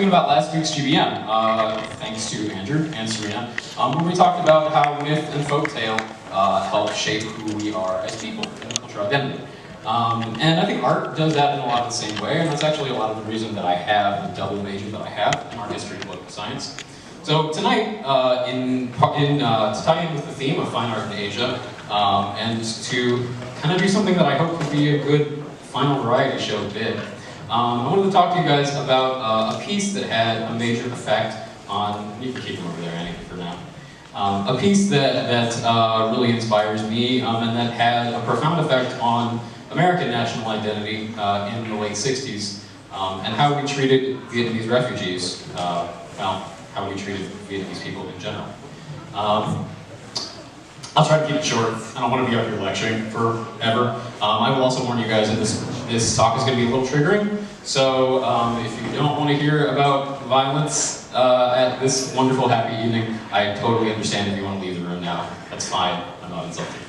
About last week's GBM, thanks to Andrew and Serena, where we talked about how myth and folktale help shape who we are as people and cultural identity. And I think art does that in a lot of the same way, and that's actually a lot of the reason that I have the double major that I have in art history and political science. So tonight, to tie in with the theme of fine art in Asia, and to kind of do something that I hope would be a good final variety show bit, I wanted to talk to you guys about a piece that had a major effect on, you can keep them over there, Annie, for now. A piece that really inspires me and that had a profound effect on American national identity in the late 60s and how we treated Vietnamese refugees, well, how we treated Vietnamese people in general. I'll try to keep it short. I don't want to be up here lecturing forever. I will also warn you guys that this talk is going to be a little triggering. So if you don't want to hear about violence at this wonderful, happy evening, I totally understand if you want to leave the room now. That's fine. I'm not insulting.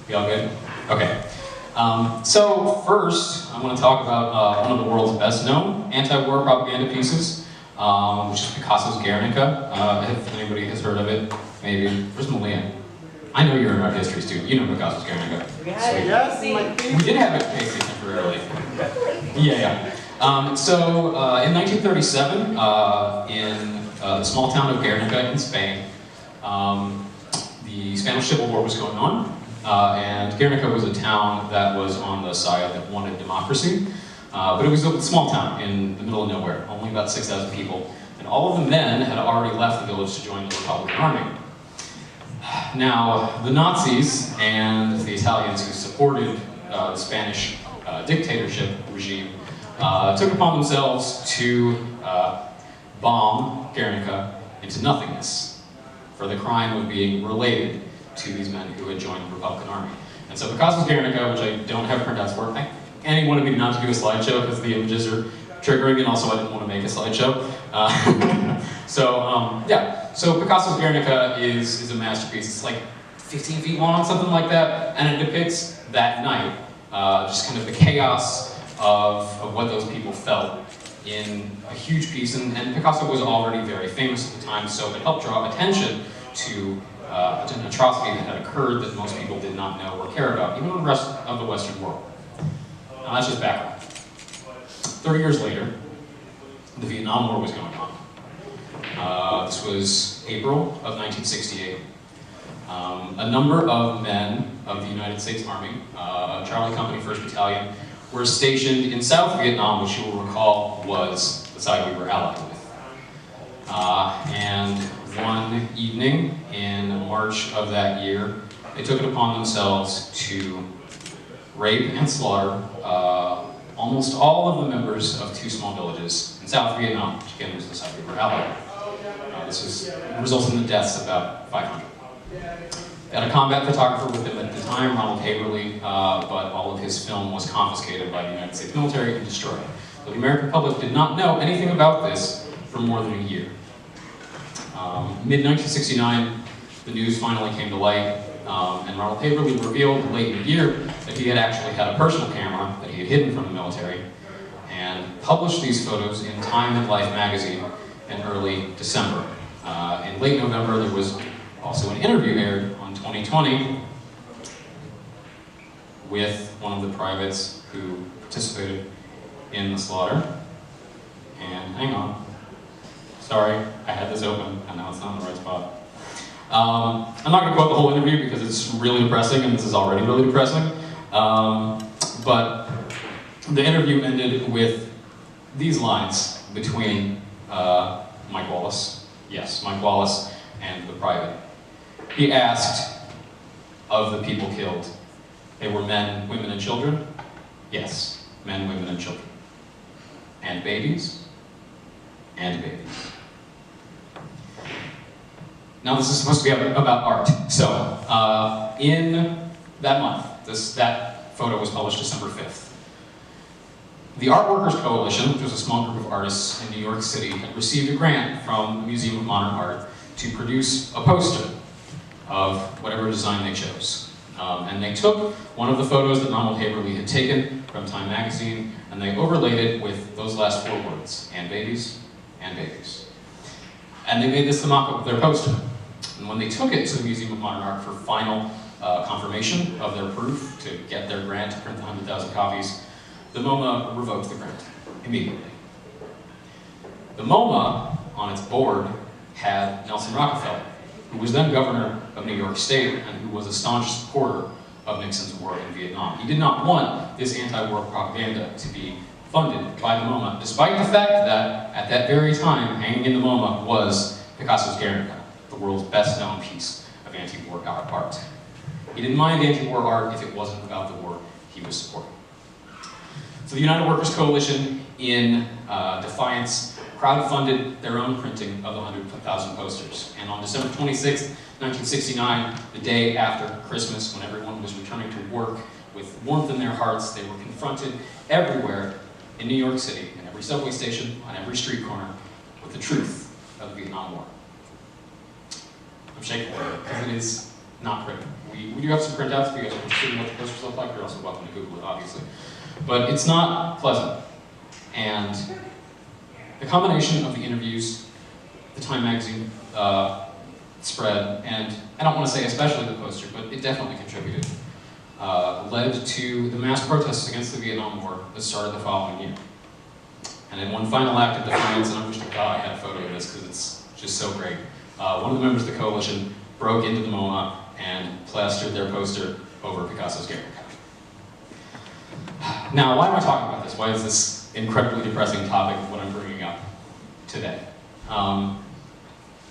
You all good? Okay. So first, I want to talk about one of the world's best known anti-war propaganda pieces, which is Picasso's Guernica. If anybody has heard of it, maybe. Where's Malia? I know you're in art history student. You know Picasso's Guernica. Yes, we did have it pasted temporarily. Yeah. So in 1937, in the small town of Guernica in Spain, the Spanish Civil War was going on, and Guernica was a town that was on the side that wanted democracy, but it was a small town in the middle of nowhere, only about 6,000 people, and all of the men had already left the village to join the Republican Army. Now, the Nazis and the Italians who supported the Spanish dictatorship regime took upon themselves to bomb Guernica into nothingness for the crime of being related to these men who had joined the Republican Army. And so Picasso's Guernica, which I don't have printouts for, Annie wanted me not to do a slideshow because the images are triggering, and also I didn't want to make a slideshow. So Picasso's Guernica is a masterpiece. It's like 15 feet long, something like that, and it depicts that night, just kind of the chaos of what those people felt in a huge piece. And Picasso was already very famous at the time, so it helped draw attention to an atrocity that had occurred that most people did not know or care about, even in the rest of the Western world. Now that's just background. 30 years later, the Vietnam War was going on. This was April of 1968. A number of men of the United States Army, Charlie Company 1st Battalion, were stationed in South Vietnam, which you will recall was the side we were allied with. And one evening in March of that year, they took it upon themselves to rape and slaughter almost all of the members of two small villages in South Vietnam, which again was the side we were allied with. This resulted in the deaths of about 500. They had a combat photographer with them at the time, Ronald Haverly, but all of his film was confiscated by the United States military and destroyed. So the American public did not know anything about this for more than a year. Mid-1969, the news finally came to light, and Ronald Haverly revealed late in the year that he had actually had a personal camera that he had hidden from the military and published these photos in Time and Life magazine in early December. In late November, there was also an interview aired on 2020 with one of the privates who participated in the slaughter. And hang on. Sorry, I had this open, and now it's not in the right spot. I'm not going to quote the whole interview because it's really depressing, and this is already really depressing. But the interview ended with these lines between Mike Wallace, yes, Mike Wallace, and the private. He asked of the people killed, they were men, women, and children? Yes, men, women, and children. And babies? And babies. Now this is supposed to be about art. So, in that month, that photo was published December 5th. The Art Workers Coalition, which was a small group of artists in New York City, had received a grant from the Museum of Modern Art to produce a poster of whatever design they chose. And they took one of the photos that Ronald Haverly had taken from Time magazine, and they overlaid it with those last 4 words, and babies, and babies. And they made this the mock-up of their poster. And when they took it to the Museum of Modern Art for final confirmation of their proof to get their grant to print the 100,000 copies, the MoMA revoked the grant immediately. The MoMA, on its board, had Nelson Rockefeller, who was then governor of New York State and who was a staunch supporter of Nixon's war in Vietnam. He did not want this anti-war propaganda to be funded by the MoMA, despite the fact that, at that very time, hanging in the MoMA was Picasso's Guernica, the world's best-known piece of anti-war art. He didn't mind anti-war art if it wasn't about the war he was supporting. So the United Workers Coalition, in defiance, crowdfunded their own printing of the 100,000 posters. And on December 26, 1969, the day after Christmas, when everyone was returning to work with warmth in their hearts, they were confronted everywhere in New York City, in every subway station, on every street corner, with the truth of the Vietnam War. I'm shaking because it is not pretty. We do have some printouts if you guys are interested in what the posters look like. You're also welcome to Google it, obviously. But it's not pleasant. And the combination of the interviews, the Time magazine spread, and I don't want to say especially the poster, but it definitely contributed, led to the mass protests against the Vietnam War that started the following year. And in one final act of defiance, and I wish to God I had a photo of this because it's just so great, one of the members of the coalition broke into the MoMA and plastered their poster over Picasso's Guernica. Now, why am I talking about this? Why is this incredibly depressing topic what I'm bringing up today?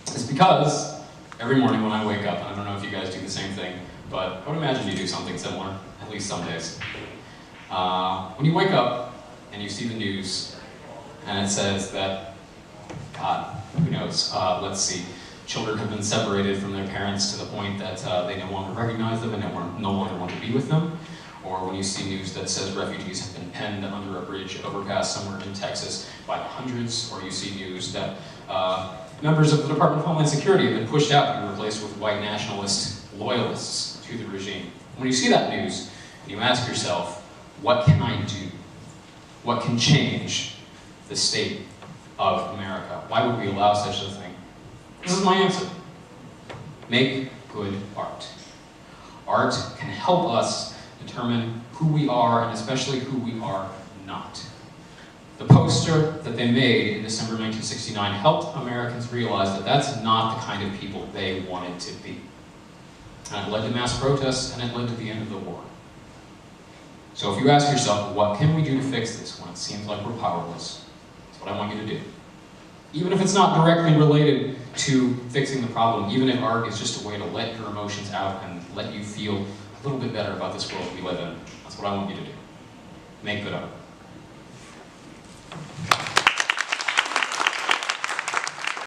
It's because every morning when I wake up, and I don't know if you guys do the same thing, but I would imagine you do something similar, at least some days. When you wake up and you see the news, and it says that, God, who knows, let's see, children have been separated from their parents to the point that they no longer recognize them and no longer want to be with them. Or when you see news that says refugees have been penned under a bridge overpass somewhere in Texas by the hundreds, or you see news that members of the Department of Homeland Security have been pushed out and replaced with white nationalist loyalists to the regime. When you see that news, you ask yourself, what can I do? What can change the state of America? Why would we allow such a thing? This is my answer. Make good art. Art can help us determine who we are, and especially who we are not. The poster that they made in December 1969 helped Americans realize that that's not the kind of people they wanted to be. And it led to mass protests, and it led to the end of the war. So if you ask yourself, what can we do to fix this when it seems like we're powerless? That's what I want you to do. Even if it's not directly related to fixing the problem, even if art is just a way to let your emotions out and let you feel a little bit better about this world we live in, that's what I want you to do. Make good art.